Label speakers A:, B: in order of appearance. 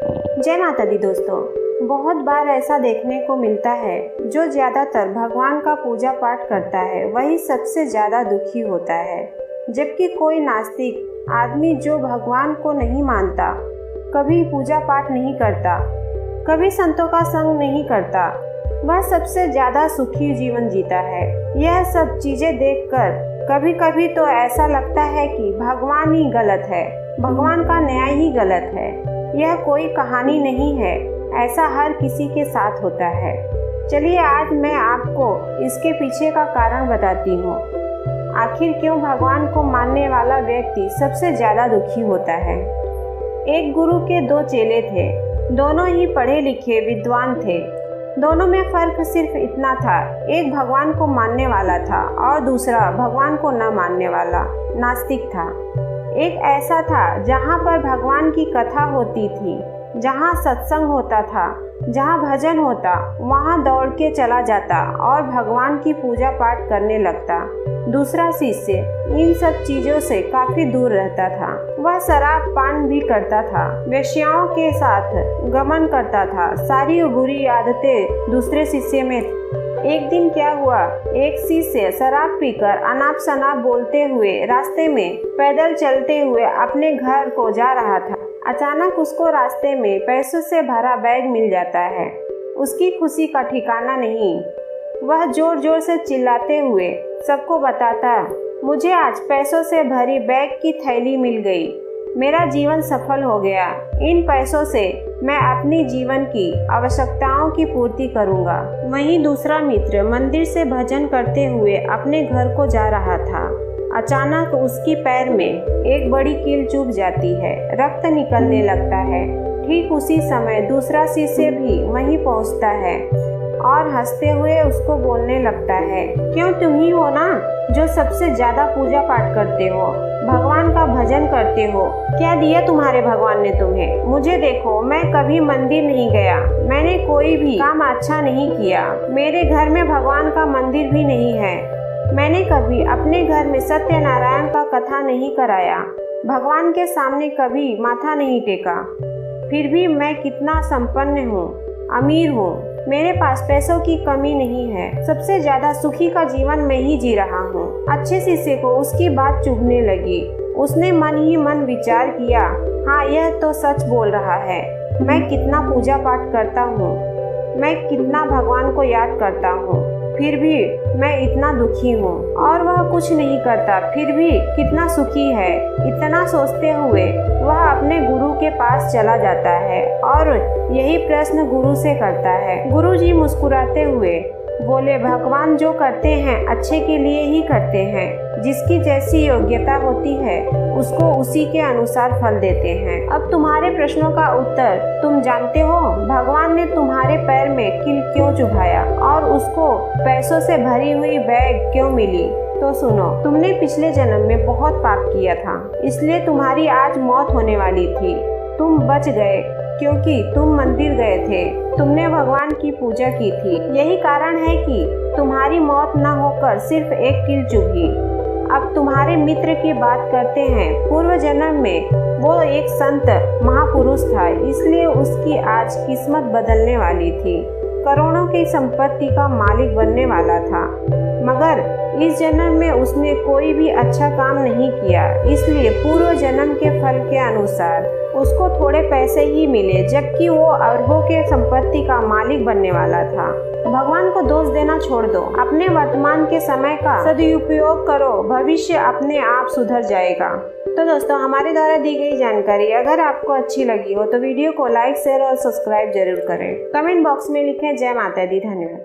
A: जय माता दी दोस्तों। बहुत बार ऐसा देखने को मिलता है जो ज़्यादातर भगवान का पूजा पाठ करता है वही सबसे ज़्यादा दुखी होता है, जबकि कोई नास्तिक आदमी जो भगवान को नहीं मानता, कभी पूजा पाठ नहीं करता, कभी संतों का संग नहीं करता, वह सबसे ज़्यादा सुखी जीवन जीता है। यह सब चीज़ें देखकर कभी कभी तो ऐसा लगता है कि भगवान ही गलत है, भगवान का न्याय ही गलत है। यह कोई कहानी नहीं है, ऐसा हर किसी के साथ होता है। चलिए आज मैं आपको इसके पीछे का कारण बताती हूँ। आखिर क्यों भगवान को मानने वाला व्यक्ति सबसे ज़्यादा दुखी होता है। एक गुरु के दो चेले थे, दोनों ही पढ़े लिखे विद्वान थे। दोनों में फ़र्क सिर्फ इतना था, एक भगवान को मानने वाला था और दूसरा भगवान को न मानने वाला नास्तिक था। एक ऐसा था जहाँ पर भगवान की कथा होती थी, जहाँ सत्संग होता था, जहाँ भजन होता, वहाँ दौड़ के चला जाता और भगवान की पूजा पाठ करने लगता। दूसरा शिष्य इन सब चीज़ों से काफ़ी दूर रहता था। वह शराब पान भी करता था, वेश्याओं के साथ गमन करता था। सारी बुरी आदतें दूसरे शिष्य में थी। एक दिन क्या हुआ, एक शिष्य शराब पीकर अनाप शनाप बोलते हुए रास्ते में पैदल चलते हुए अपने घर को जा रहा था। अचानक उसको रास्ते में पैसों से भरा बैग मिल जाता है। उसकी खुशी का ठिकाना नहीं। वह जोर जोर से चिल्लाते हुए सबको बताता, मुझे आज पैसों से भरी बैग की थैली मिल गई, मेरा जीवन सफल हो गया। इन पैसों से मैं अपनी जीवन की आवश्यकताओं की पूर्ति करूंगा। वहीं दूसरा मित्र मंदिर से भजन करते हुए अपने घर को जा रहा था। अचानक उसकी पैर में एक बड़ी कील चुभ जाती है, रक्त निकलने लगता है। ठीक उसी समय दूसरा शिष्य भी वहीं पहुंचता है और हंसते हुए उसको बोलने लगता है, क्यों तुम ही हो ना जो सबसे ज़्यादा पूजा पाठ करते हो, भगवान का भजन करते हो। क्या दिया तुम्हारे भगवान ने तुम्हें? मुझे देखो, मैं कभी मंदिर नहीं गया, मैंने कोई भी काम अच्छा नहीं किया, मेरे घर में भगवान का मंदिर भी नहीं है, मैंने कभी अपने घर में सत्यनारायण का कथा नहीं कराया, भगवान के सामने कभी माथा नहीं टेका। फिर भी मैं कितना संपन्न हूँ, अमीर हूँ, मेरे पास पैसों की कमी नहीं है, सबसे ज़्यादा सुखी का जीवन मैं ही जी रहा हूँ। अच्छे शिष्य को उसकी बात चुभने लगी। उसने मन ही मन विचार किया, हाँ यह तो सच बोल रहा है, मैं कितना पूजा पाठ करता हूँ, मैं कितना भगवान को याद करता हूँ, फिर भी मैं इतना दुखी हूँ। और वह कुछ नहीं करता, फिर भी कितना सुखी है। इतना सोचते हुए वह अपने गुरु के पास चला जाता है और यही प्रश्न गुरु से करता है। गुरु जी मुस्कुराते हुए बोले, भगवान जो करते हैं अच्छे के लिए ही करते हैं, जिसकी जैसी योग्यता होती है उसको उसी के अनुसार फल देते हैं। अब तुम्हारे प्रश्नों का उत्तर तुम जानते हो, भगवान ने तुम्हारे पैर में कील क्यों चुभाया और उसको पैसों से भरी हुई बैग क्यों मिली। तो सुनो, तुमने पिछले जन्म में बहुत पाप किया था, इसलिए तुम्हारी आज मौत होने वाली थी। तुम बच गए क्योंकि तुम मंदिर गए थे, तुमने भगवान की पूजा की थी। यही कारण है कि तुम्हारी मौत न होकर सिर्फ एक कील चुभी। अब तुम्हारे मित्र की बात करते हैं। पूर्व जन्म में वो एक संत महापुरुष था, इसलिए उसकी आज किस्मत बदलने वाली थी, करोड़ों की संपत्ति का मालिक बनने वाला था। मगर इस जन्म में उसने कोई भी अच्छा काम नहीं किया, इसलिए पूर्व जन्म के फल के अनुसार उसको थोड़े पैसे ही मिले, जबकि वो अरबों के संपत्ति का मालिक बनने वाला था। भगवान को दोष देना छोड़ दो, अपने वर्तमान के समय का सदुपयोग करो, भविष्य अपने आप सुधर जाएगा। तो दोस्तों, हमारे द्वारा दी गई जानकारी अगर आपको अच्छी लगी हो तो वीडियो को लाइक, शेयर और सब्सक्राइब जरूर करें। कमेंट बॉक्स में लिखें जय माता दी। धन्यवाद।